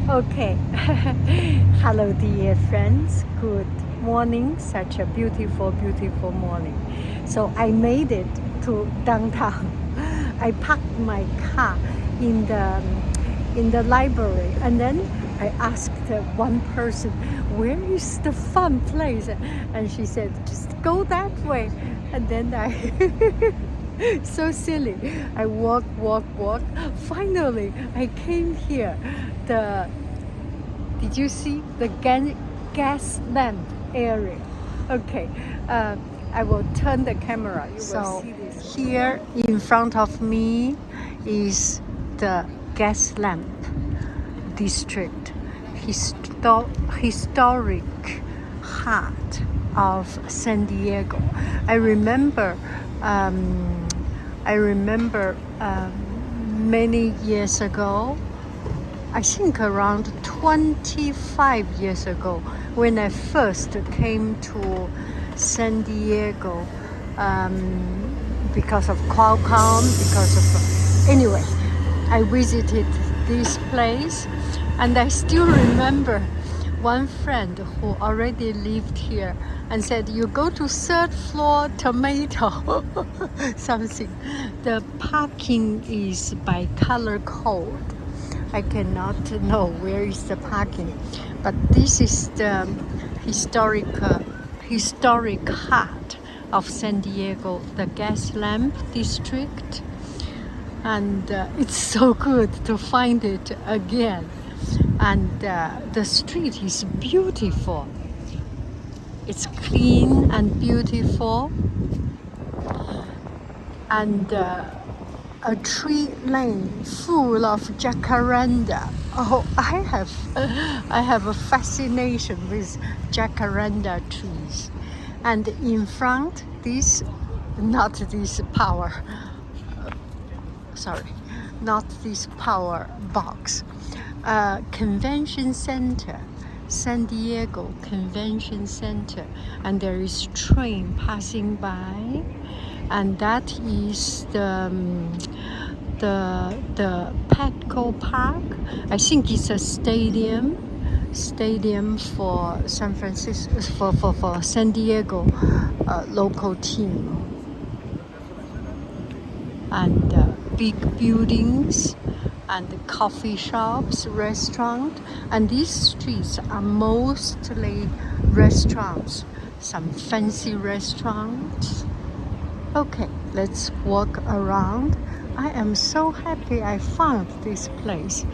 Okay. Hello, dear friends. Good morning. Such a beautiful, beautiful morning. So I made it to downtown. I parked my car in the library, and then I asked one person, "Where is the fun place?" And she said, "Just go that way." And then I so silly. I walk. Finally, I came here. Did you see the gas lamp area? Okay, I will turn the camera. You will see this. Here in front of me is the Gaslamp District, historic heart of San Diego. I remember many years ago, I think around 25 years ago, when I first came to San Diego, because of Qualcomm, anyway, I visited this place, and I still remember one friend who already lived here and said, "You go to third floor, tomato," something. The parking is by color code. I cannot know where is the parking, but this is the historic heart of San Diego, the Gaslamp District, and it's so good to find it again. And the street is beautiful. It's clean and beautiful, and a tree lane full of jacaranda. Oh, I have a fascination with jacaranda trees. And in front, not this power box, convention center, San Diego Convention Center, and there is train passing by, and that is the Petco Park. I think it's a stadium for San Francisco, for San Diego local team, and big buildings and coffee shops, restaurant, and these streets are mostly restaurants, some fancy restaurants. Okay, let's walk around. I am so happy I found this place.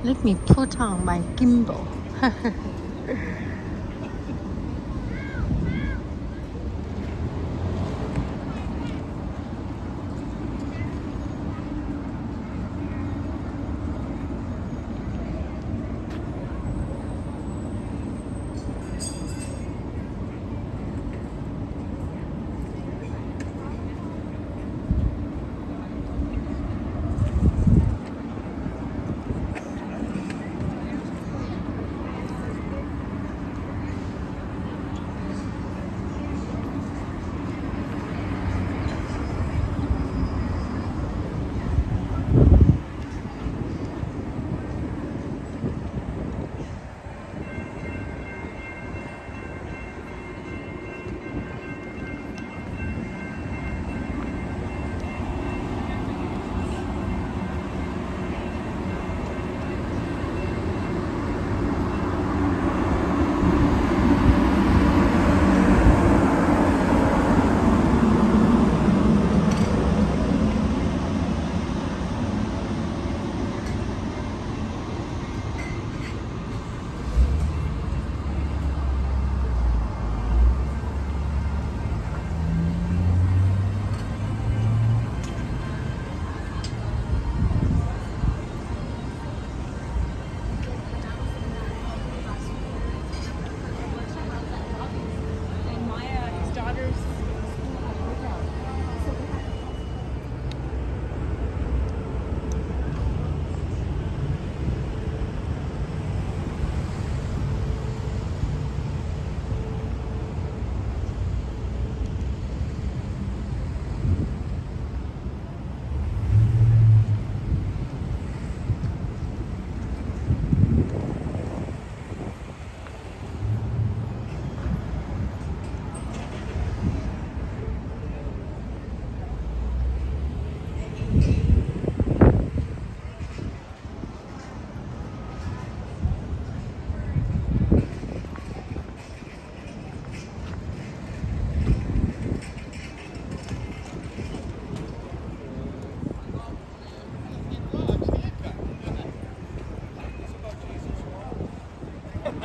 Let me put on my gimbal.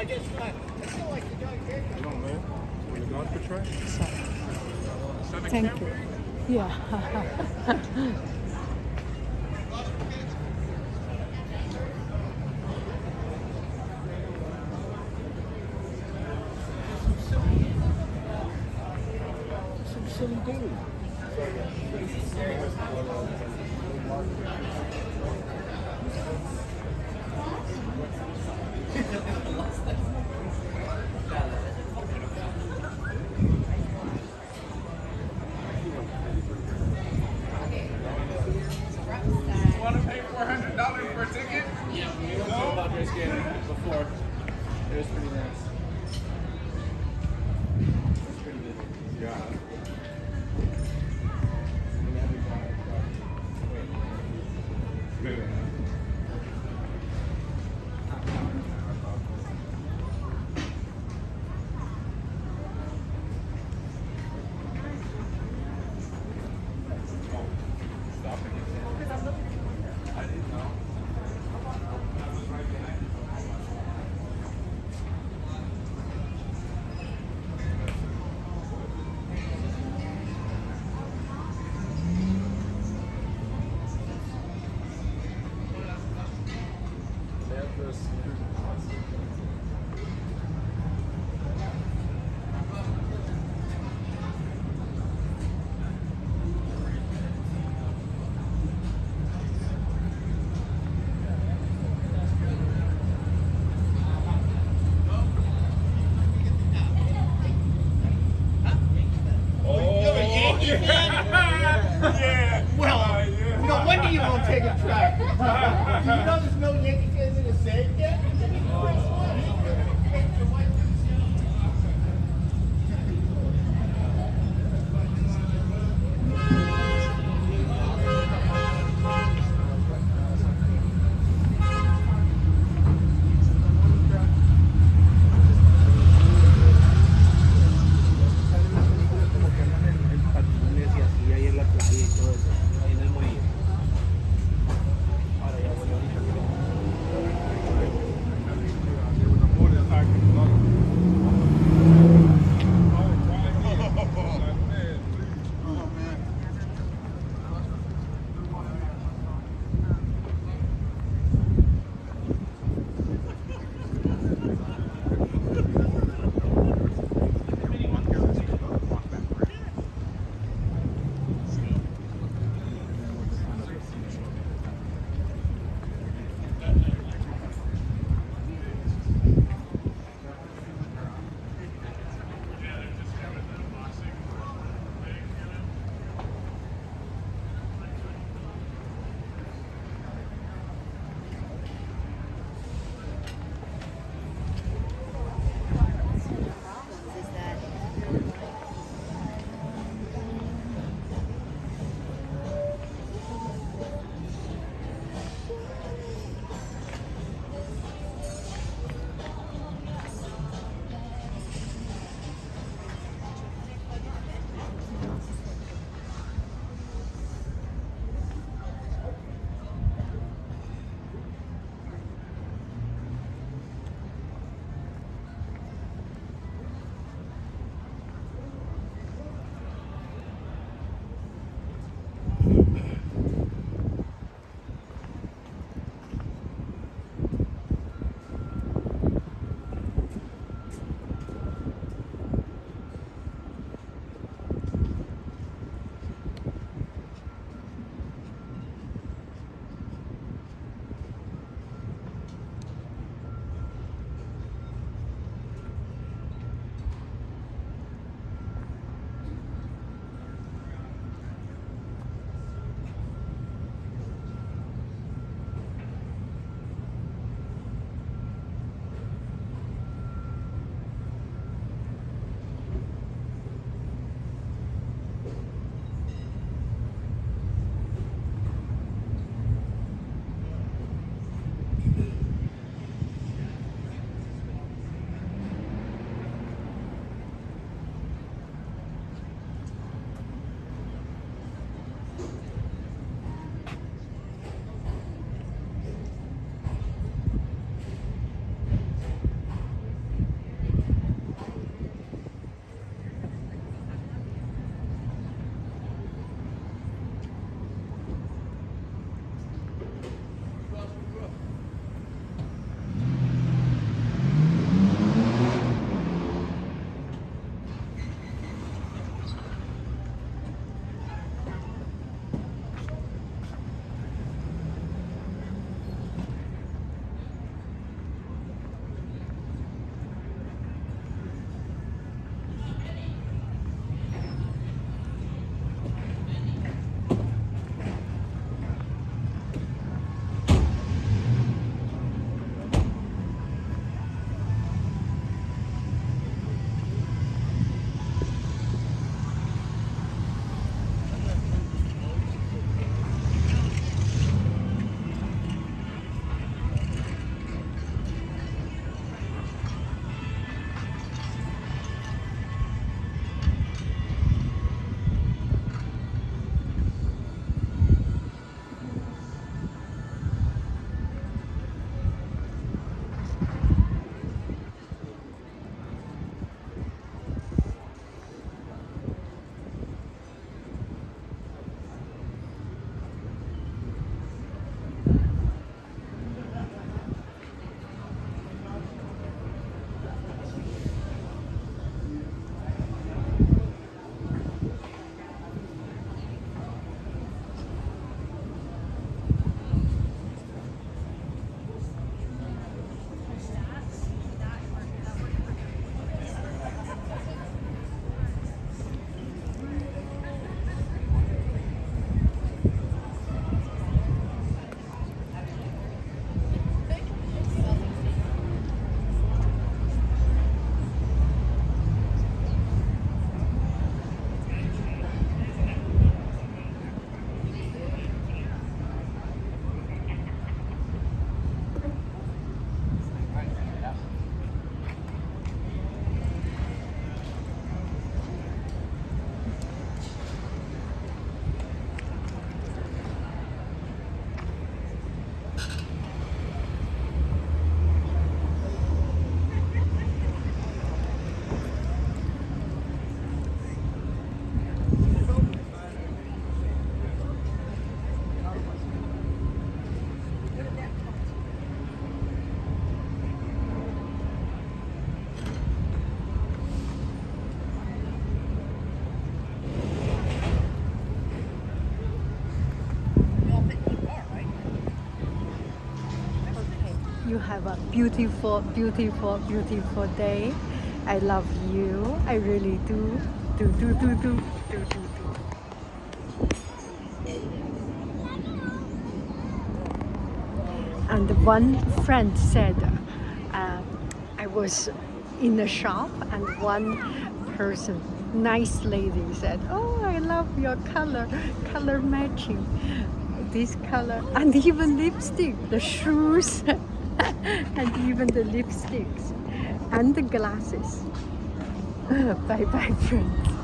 Come on, man. When you're going for try? Thank you. Yeah. Silly dude. Want to pay $400 for a ticket? Yeah, we went to the Padres game before. It was pretty nice. It was pretty good. Yeah. Yeah. Well, no wonder you won't take a try. Do you know there's no Yankee fans in the save yet? patines y así ahí en la playa y todo eso, ahí en el muelle. Ahora ya to have a beautiful, beautiful, beautiful day. I love you. I really do. Do. And one friend said, I was in the shop and one person, nice lady, said, oh, I love your color matching, this color, and even lipstick, the shoes, and even the lipsticks, and the glasses. Bye bye, friends.